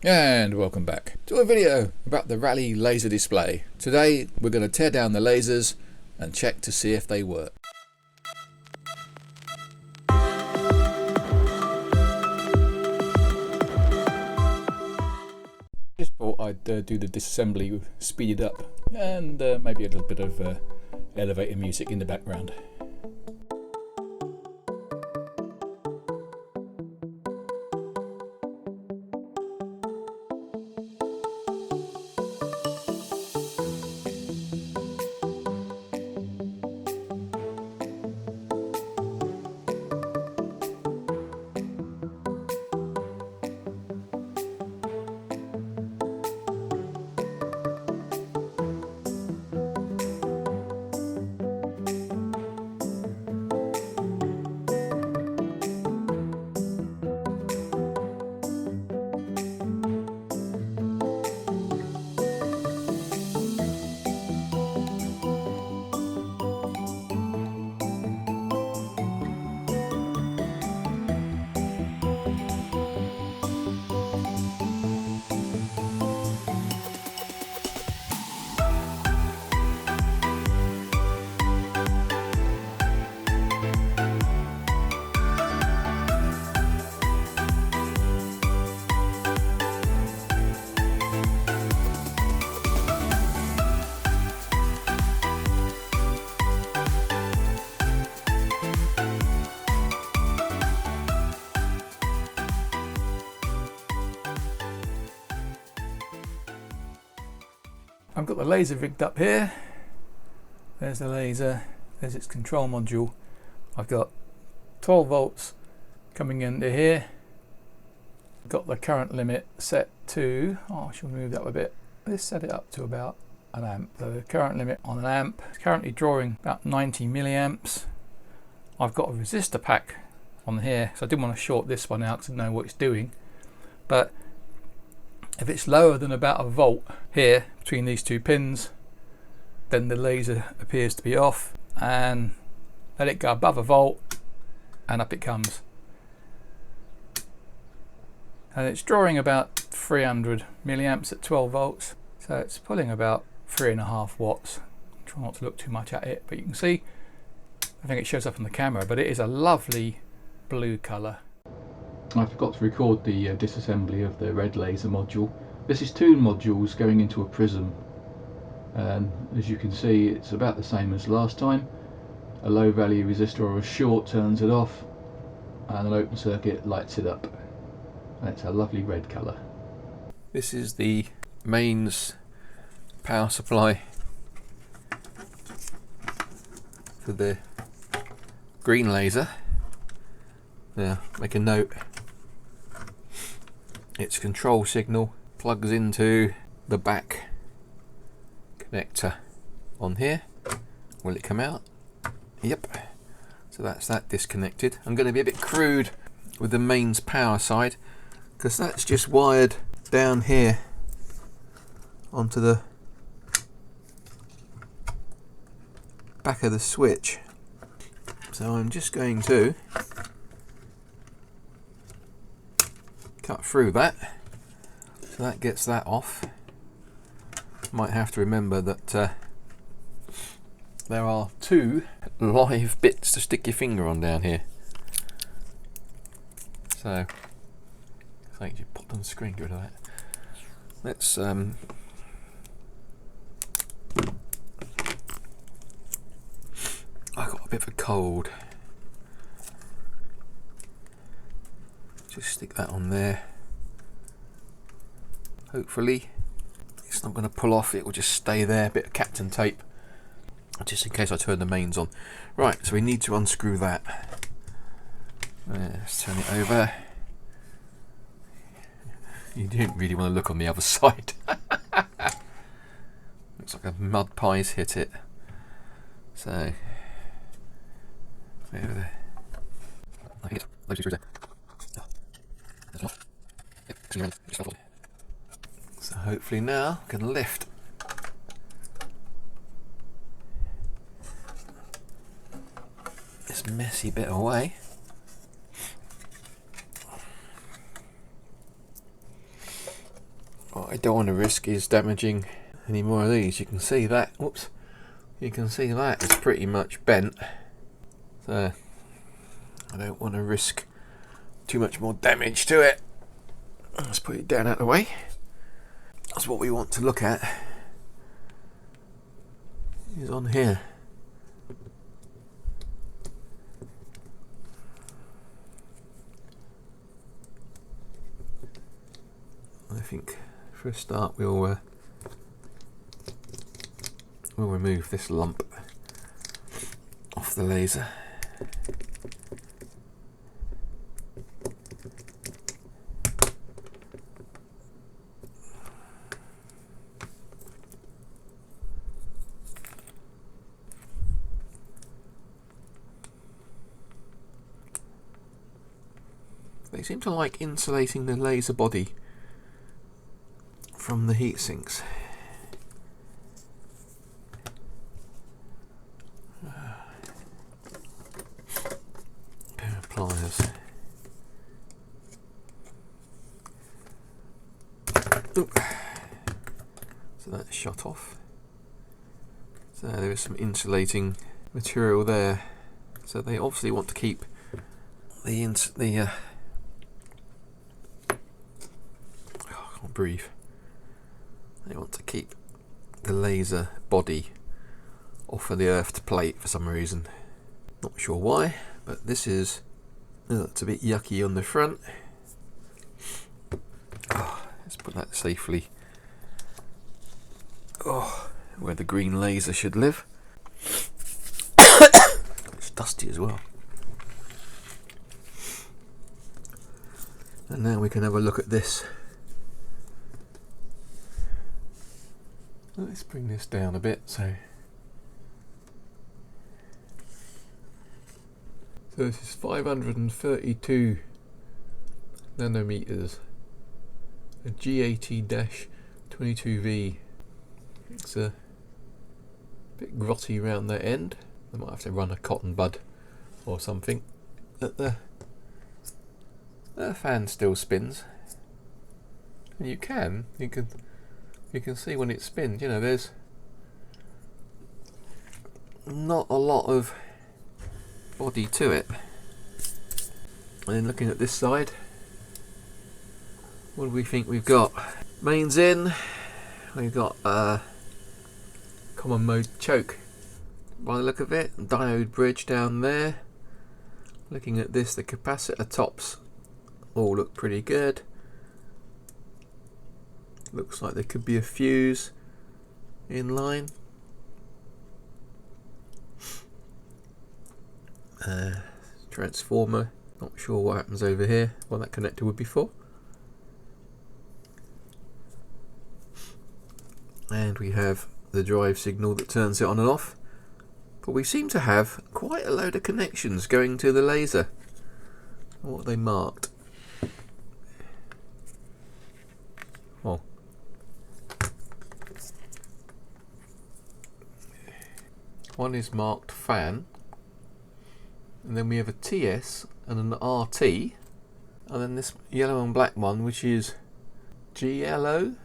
And welcome back to a video about the Rally laser display. Today we're going to tear down the lasers and check to see if they work. Just thought I'd do the disassembly speeded up and maybe a little bit of elevator music in the background. I've got the laser rigged up here. There's the laser, there's its control module. I've got 12 volts coming into here. Got the current limit set to, I shall move that a bit. Let's set it up to about an amp. So the current limit on an amp is currently drawing about 90 milliamps. I've got a resistor pack on here, so I didn't want to short this one out to know what it's doing. But if it's lower than about a volt here between these two pins, then the laser appears to be off, and let it go above a volt and up it comes. And it's drawing about 300 milliamps at 12 volts, so it's pulling about 3.5 watts. Try not to look too much at it, but you can see, I think it shows up on the camera, but it is a lovely blue colour. I forgot to record the disassembly of the red laser module. This is two modules going into a prism, and as you can see it's about the same as last time. A low value resistor or a short turns it off, and an open circuit lights it up, and it's a lovely red colour. This is the mains power supply for the green laser. Now make a note, its control signal plugs into the back connector on here. Will it come out? Yep. So that's that disconnected. I'm going to be a bit crude with the mains power side, because that's just wired down here onto the back of the switch. So I'm just going to cut through that, so that gets that off. Might have to remember that there are two live bits to stick your finger on down here, so I think you pop on the screen, get rid of that. Let's I got a bit of a cold. Just stick that on there. Hopefully it's not going to pull off, it will just stay there. A bit of Captain tape just in case I turn the mains on. Right, so we need to unscrew that. Let's turn it over. You don't really want to look on the other side. Looks like a mud pie's hit it. So over there. I think it's those two screws there. So hopefully now I can lift this messy bit away. what I don't want to risk is damaging any more of these. You can see that, whoops, you can see that it's pretty much bent, so I don't want to risk too much more damage to it. Let's put it down out of the way. That's what we want to look at, is on here. I think for a start we'll remove this lump off the laser. They seem to like insulating the laser body from the heat sinks. Pair of pliers. Oop. So that's shut off. So there is some insulating material there. So they obviously want to keep the I can't breathe. They want to keep the laser body off of the earthed plate for some reason. Not sure why, but this is, it's a bit yucky on the front. Oh, let's put that safely where the green laser should live. It's dusty as well. And now we can have a look at this. Let's bring this down a bit. So this is 532 nanometers, a G80-22V. It's a bit grotty around the end. I might have to run a cotton bud or something. But the fan still spins, and you can see when it spins. You know, there's not a lot of body to it. And then looking at this side, what do we think we've got? Mains in. We've got common mode choke by the look of it. Diode bridge down there. Looking at this, the capacitor tops all look pretty good. Looks like there could be a fuse in line. Transformer, not sure what happens over here, what that connector would be for. And we have the drive signal that turns it on and off. But we seem to have quite a load of connections going to the laser. What are they marked? Oh. One is marked fan, and then we have a TS and an RT, and then this yellow and black one which is GLO,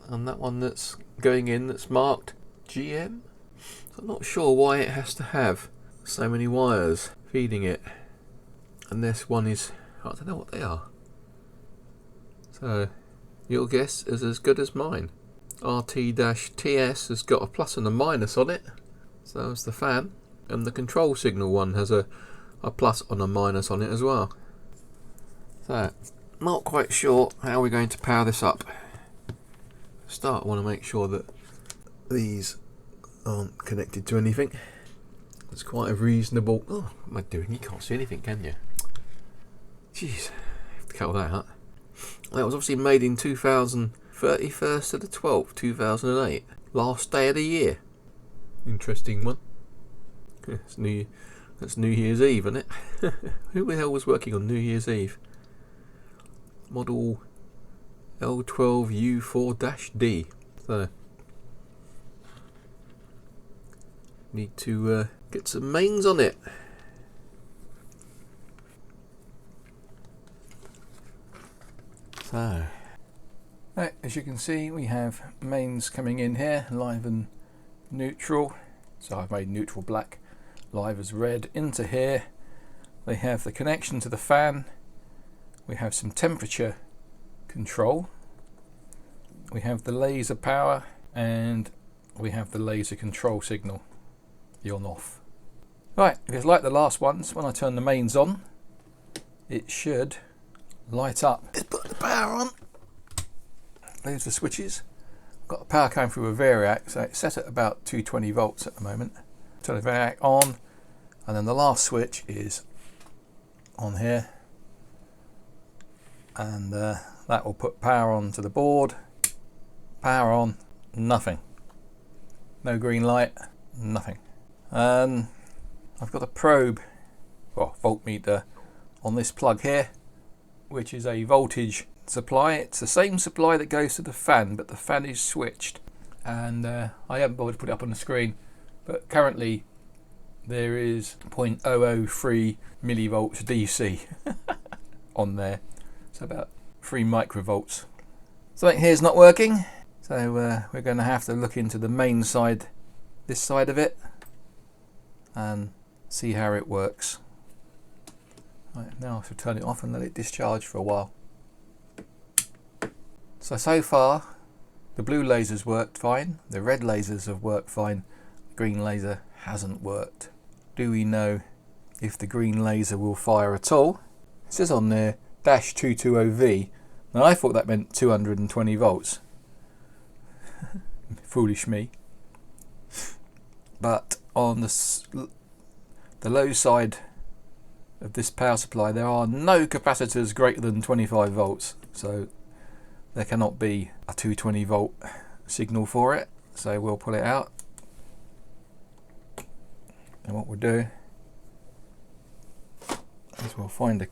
and that one that's going in that's marked GM. So I'm not sure why it has to have so many wires feeding it, and this one is, I don't know what they are. So your guess is as good as mine. RT-TS has got a plus and a minus on it, so that's the fan, and the control signal one has a plus and a minus on it as well. So not quite sure how we're going to power this up. Start, I want to make sure that these aren't connected to anything. It's quite a reasonable, oh, what am I doing? You can't see anything, can you? Jeez, I have to cut all that out. That was obviously made in 31st of the 12th, 2008. Last day of the year. Interesting one. That's New Year's Eve, isn't it? Who the hell was working on New Year's Eve? Model L12U4-D. So, need to get some mains on it. So, Right, as you can see, we have mains coming in here, live and neutral. So I've made neutral black, live as red. Into here they have the connection to the fan. We have some temperature control. We have the laser power, and we have the laser control signal, the on off. Right, if it's like the last ones, when I turn the mains on, it should light up. Let's put the power on. There's the switches. I've got the power coming through a variac, so it's set at about 220 volts at the moment. Turn the variac on, and then the last switch is on here, and that will put power on to the board. Power on, nothing. No green light, nothing. I've got a probe, or voltmeter, on this plug here, which is a voltage supply. It's the same supply that goes to the fan, but the fan is switched, and I haven't bothered to put it up on the screen, but currently there is 0.003 millivolts DC on there, so about 3 microvolts. Something here's not working, so we're going to have to look into the main side, this side of it, and see how it works. Right, now I should turn it off and let it discharge for a while. So far the blue lasers worked fine, the red lasers have worked fine, the green laser hasn't worked. Do we know if the green laser will fire at all? It says on there -220V. Now I thought that meant 220 volts. Foolish me. But on the low side of this power supply there are no capacitors greater than 25 volts, so there cannot be a 220 volt signal for it. So we'll pull it out, and what we'll do is we'll find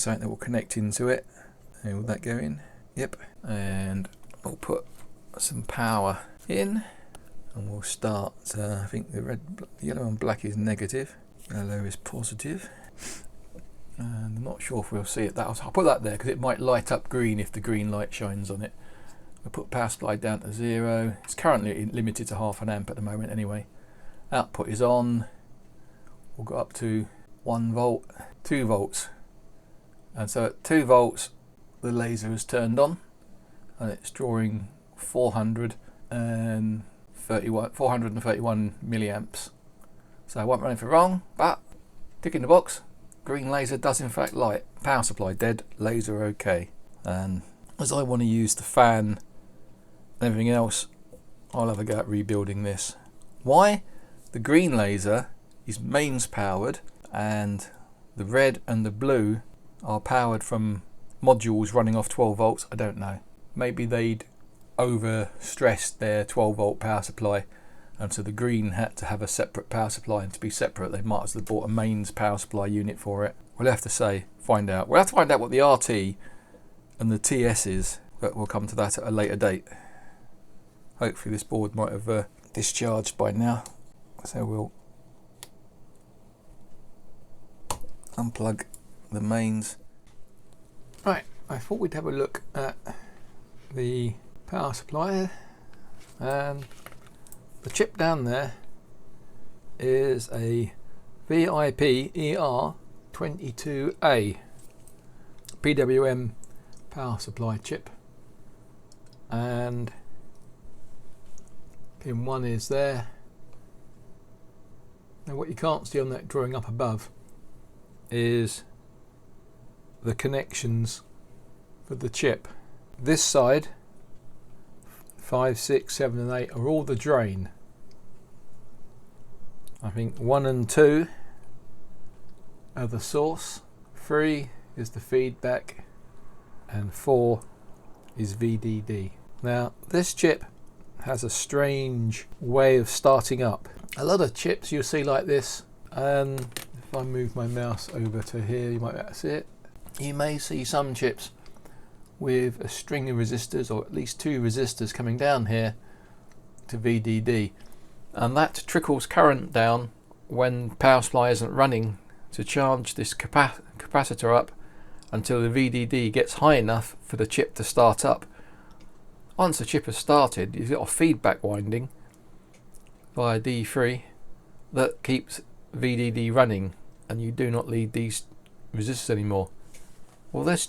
something that will connect into it. And will that go in? Yep. And we'll put some power in, and we'll start. I think the yellow and black is negative, yellow is positive, and I'm not sure if we'll see it. I'll put that there because it might light up green if the green light shines on it. We'll put power supply down to 0. It's currently limited to 0.5 amp at the moment anyway. Output is on. We'll go up to 1 volt, 2 volts, and so at 2 volts the laser is turned on, and it's drawing 431 milliamps. So I won't run anything wrong, but tick in the box. Green laser does in fact light. Power supply dead, laser okay. And as I want to use the fan and everything else, I'll have a go at rebuilding this. Why? The green laser is mains powered, and the red and the blue are powered from modules running off 12 volts. I don't know. Maybe they'd overstressed their 12 volt power supply, and so the green had to have a separate power supply, and to be separate they might as well have bought a mains power supply unit for it. We'll have to find out. We'll have to find out what the RT and the TS is, but we'll come to that at a later date. Hopefully this board might have discharged by now, so we'll unplug the mains. Right, I thought we'd have a look at the power supply, and the chip down there is a VIP ER22A PWM power supply chip, and pin 1 is there. Now what you can't see on that drawing up above is the connections for the chip. This side 5, 6, 7 and 8 are all the drain. I think 1 and 2 are the source, 3 is the feedback, and 4 is VDD. Now this chip has a strange way of starting up. A lot of chips you'll see like this, and if I move my mouse over to here you might be able to see it. You may see some chips with a string of resistors, or at least 2 resistors coming down here to VDD, and that trickles current down when power supply isn't running to charge this capacitor up until the VDD gets high enough for the chip to start up. once the chip has started, you've got a feedback winding via D3 that keeps VDD running, and you do not need these resistors anymore. Well, this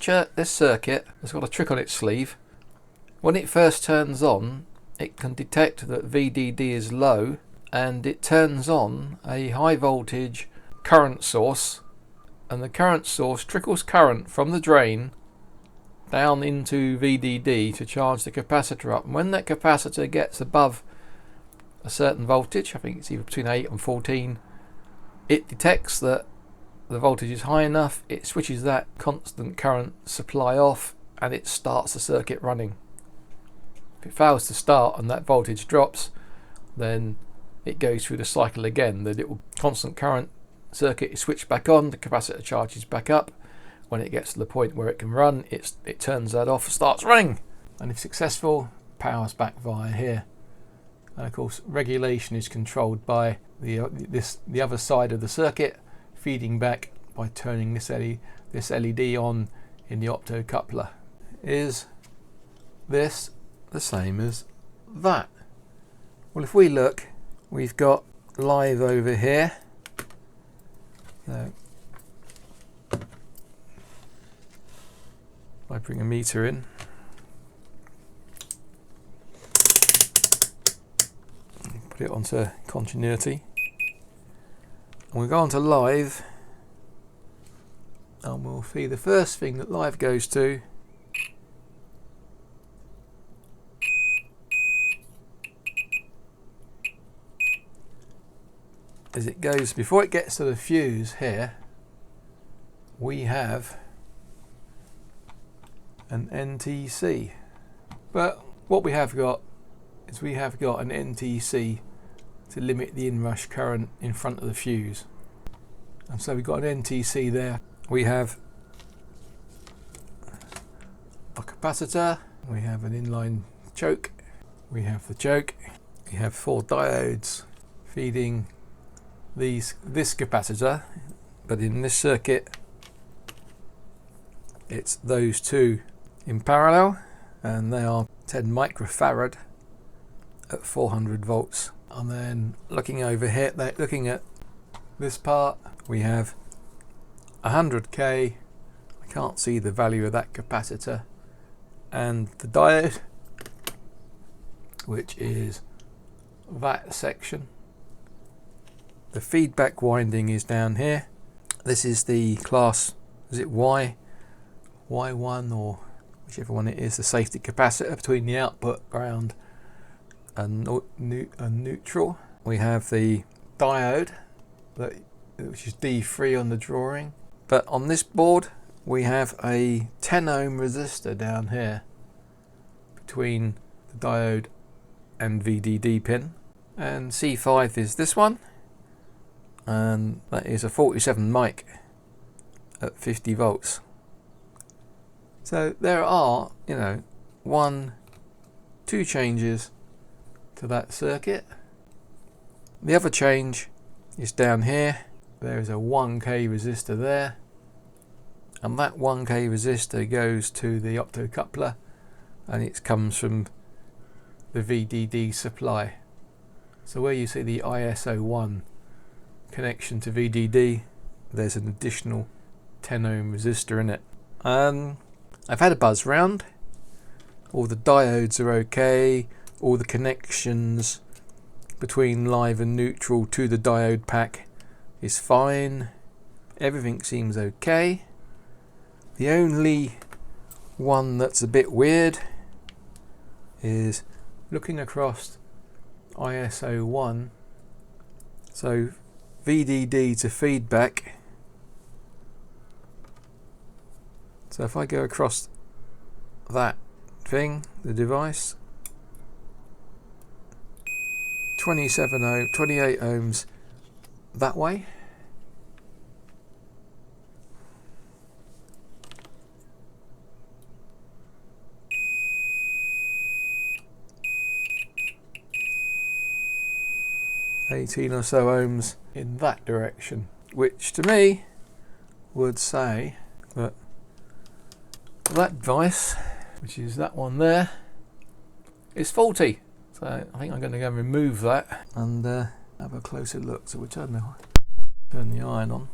circuit has got a trick on its sleeve. When it first turns on, it can detect that VDD is low, and it turns on a high voltage current source, and the current source trickles current from the drain down into VDD to charge the capacitor up. And when that capacitor gets above a certain voltage, I think it's either between 8 and 14, it detects that the voltage is high enough, it switches that constant current supply off, and it starts the circuit running. If it fails to start and that voltage drops, then it goes through the cycle again. The little constant current circuit is switched back on, the capacitor charges back up. When it gets to the point where it can run, it turns that off and starts running. And if successful, powers back via here. And of course, regulation is controlled by the other side of the circuit, feeding back by turning this LED on in the optocoupler. Is this the same as that? Well, if we look, we've got live over here. So I bring a meter in, put it onto continuity, and we'll go on to live, and we'll see the first thing that live goes to is it goes, before it gets to the fuse here, we have an NTC. But what we have got is we have got an NTC to limit the inrush current in front of the fuse. And so we've got an NTC there. We have a capacitor, we have an inline choke, we have the choke, we have 4 diodes feeding this capacitor, but in this circuit it's those two in parallel, and they are 10 microfarad at 400 volts. And then looking over here, looking at this part, we have 100k, I can't see the value of that capacitor, and the diode, which is that section. The feedback winding is down here. This is the class, is it Y1 or whichever one it is, the safety capacitor between the output ground and neutral. We have the diode, which is D3 on the drawing. But on this board we have a 10 ohm resistor down here between the diode and VDD pin. And C5 is this one, and that is a 47 mic at 50 volts. So there are, 1, 2 changes to that circuit. The other change is down here. There is a 1k resistor there, and that 1k resistor goes to the optocoupler, and it comes from the VDD supply. So where you see the ISO1 connection to VDD, there's an additional 10 ohm resistor in it. I've had a buzz round. All the diodes are okay, all the connections between live and neutral to the diode pack is fine, everything seems okay. The only one that's a bit weird is looking across ISO1, so VDD to feedback. So if I go across that thing, the device, 28 ohms that way. $18 or so ohms in that direction, which to me would say that that device, which is that one there, is faulty. So I think I'm going to go and remove that and have a closer look. So we'll turn the iron on.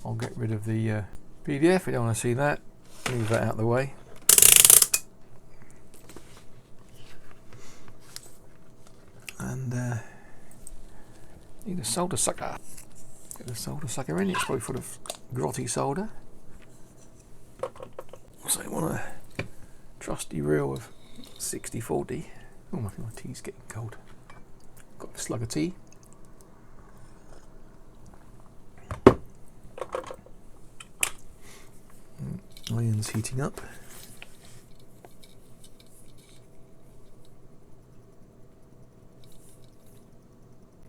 I'll get rid of the PDF, we don't want to see that. Leave that out of the way. And need a solder sucker. Get the solder sucker in, it's probably full of grotty solder. So I want a trusty reel of 60/40. Oh, my tea's getting cold. Got a slug of tea. Iron's heating up.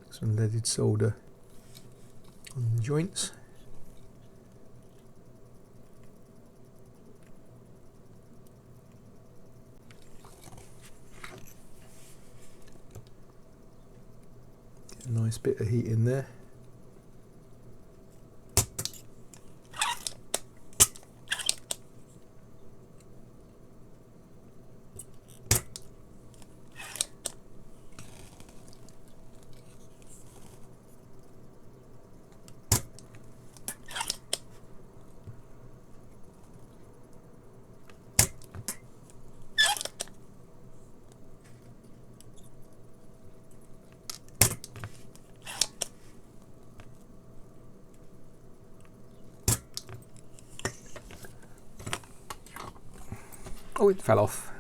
Some leaded solder on the joints. Get a nice bit of heat in there. Oh, it fell off.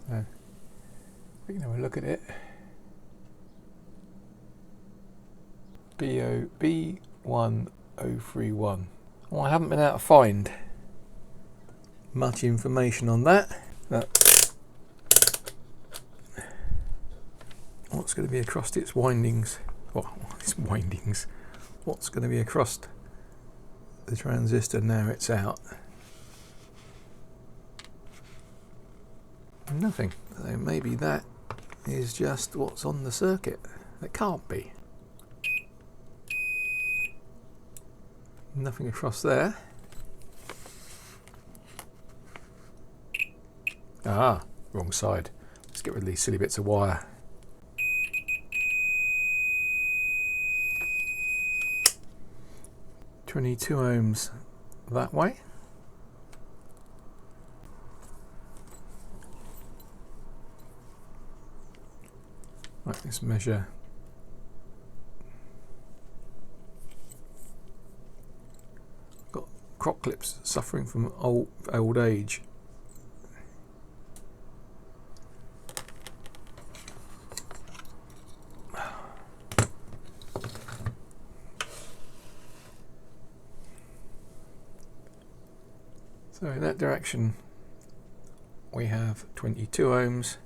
So, we can have a look at it. B1031. Well, I haven't been able to find much information on that. But what's going to be across its windings? Well, its windings. What's going to be across the transistor now it's out? Nothing. So maybe that is just what's on the circuit. It can't be. Nothing across there. Ah, wrong side. Let's get rid of these silly bits of wire. .22 ohms that way. Right, let's measure. Got crop clips suffering from old age. So in that direction we have 22 ohms.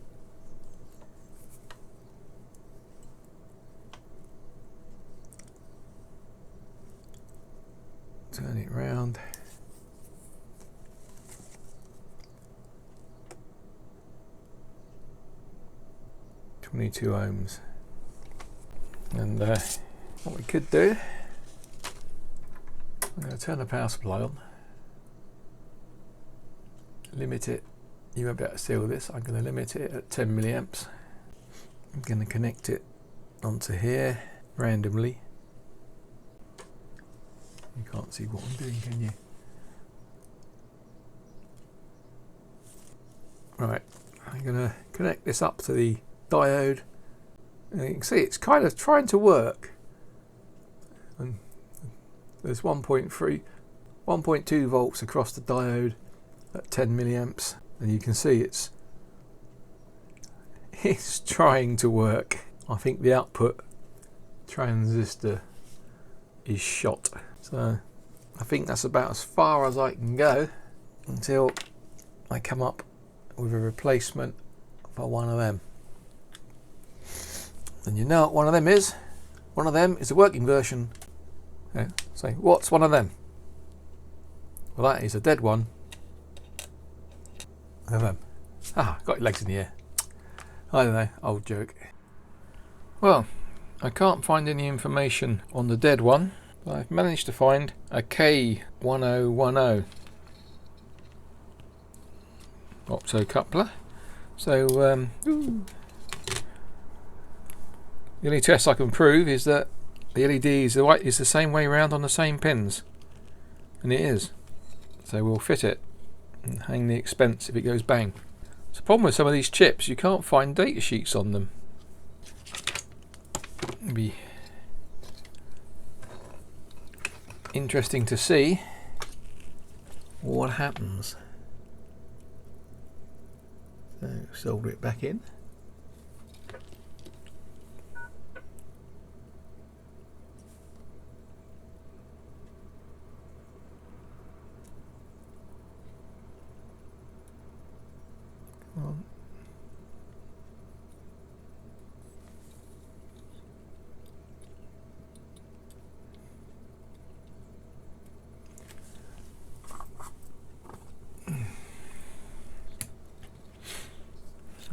Turn it round. .22 ohms. And what we could do, I'm going to turn the power supply on. Limit it, you won't be able to see all this, I'm going to limit it at 10 milliamps. I'm going to connect it onto here randomly. You can't see what I'm doing, can you? Right, I'm going to connect this up to the diode, and you can see it's kind of trying to work. And there's 1.2 volts across the diode at 10 milliamps, and you can see it's trying to work. I think the output transistor is shot, so I think that's about as far as I can go until I come up with a replacement for one of them. And you know what one of them is? One of them is a working version. Yeah, so what's one of them? Well, that is a dead one. Ah, got your legs in the air. I don't know, old joke. Well, I can't find any information on the dead one. But I've managed to find a K1010 optocoupler. So the only test I can prove is that the LED is the same way around on the same pins, and it is. So we'll fit it and hang the expense if it goes bang. It's a problem with some of these chips, you can't find data sheets on them. It'd be interesting to see what happens. So solder it back in.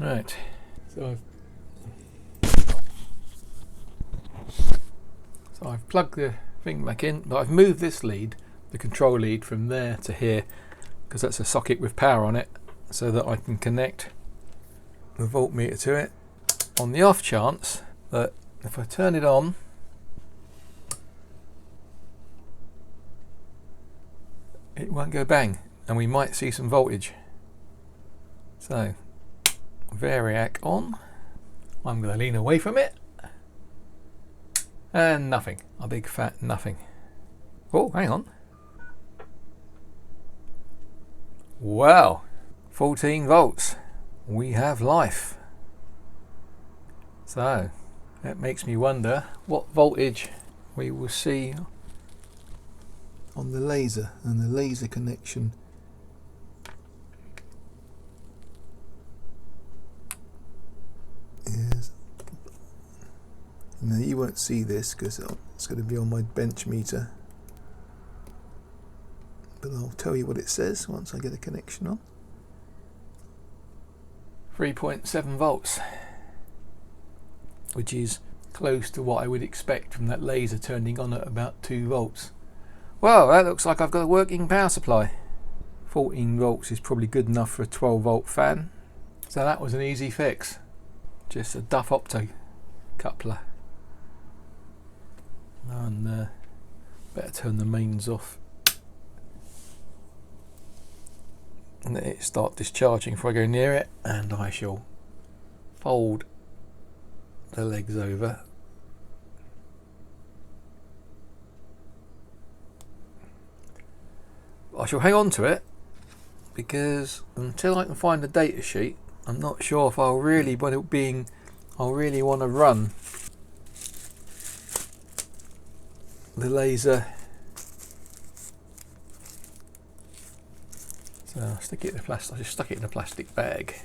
Right, so I've plugged the thing back in, but I've moved this lead, the control lead, from there to here because that's a socket with power on it, so that I can connect the voltmeter to it on the off chance that if I turn it on, it won't go bang and we might see some voltage. So variac on. I'm going to lean away from it, and nothing, a big fat nothing. Oh, hang on. Wow, 14 volts. We have life. So that makes me wonder what voltage we will see on the laser and the laser connection. Now you won't see this because it's going to be on my bench meter, but I'll tell you what it says once I get a connection on. 3.7 volts, which is close to what I would expect from that laser turning on at about 2 volts. Well, that looks like I've got a working power supply. 14 volts is probably good enough for a 12 volt fan. So that was an easy fix. Just a Duff opto coupler. And better turn the mains off and let it start discharging before I go near it, and I shall fold the legs over. I shall hang on to it because until I can find the data sheet, I'm not sure if I'll really want to run the laser. So I'll stick it in the plastic. I just stuck it in a plastic bag.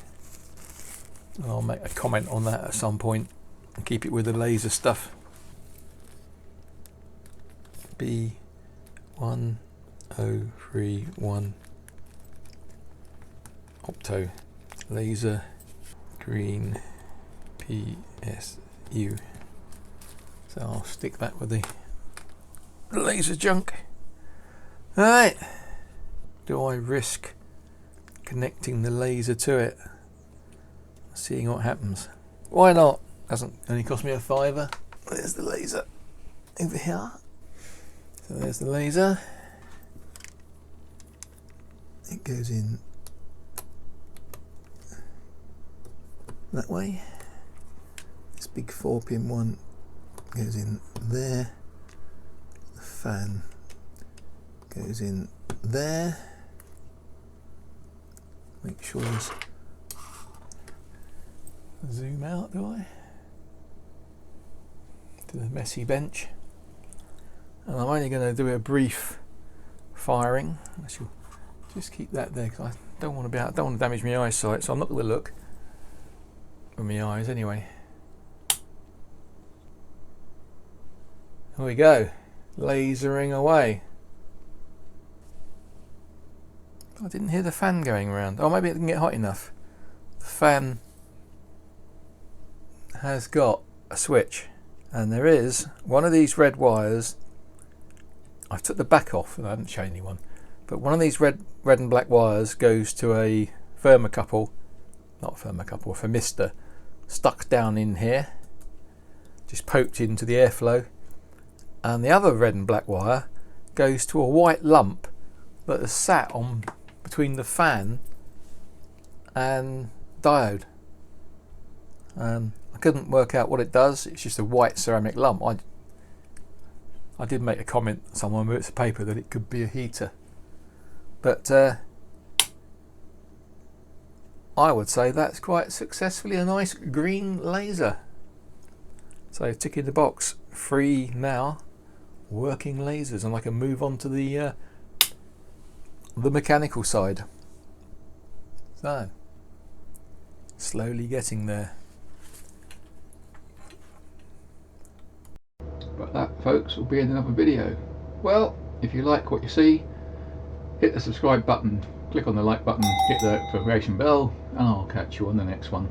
And I'll make a comment on that at some point and keep it with the laser stuff. B1031 opto laser green PSU. So I'll stick that with the laser junk. Alright, do I risk connecting the laser to it, seeing what happens? Why not? Doesn't only cost me a £5. There's the laser over here. So there's the laser. It goes in that way. This big 4-pin one goes in there. The fan goes in there. Make sure there's zoom out, do I? To the messy bench. And I'm only going to do a brief firing. I shall just keep that there because I don't want to damage my eyesight, so I'm not going to look with my eyes anyway. Here we go, lasering away. I didn't hear the fan going around. Oh, maybe it didn't get hot enough. The fan has got a switch, and there is one of these red wires I've took the back off and I haven't shown anyone, but one of these red and black wires goes to a thermocouple, not a thermocouple, a thermistor, stuck down in here, just poked into the airflow, and the other red and black wire goes to a white lump that is sat on between the fan and diode. I couldn't work out what it does. It's just a white ceramic lump. I did make a comment somewhere on bits of paper that it could be a heater, but I would say that's quite successfully a nice green laser. So ticking the box, 3 now working lasers, and I can move on to the mechanical side. So slowly getting there. But that, folks, will be in another video. Well, if you like what you see, hit the subscribe button, click on the like button, hit the notification bell, and I'll catch you on the next one.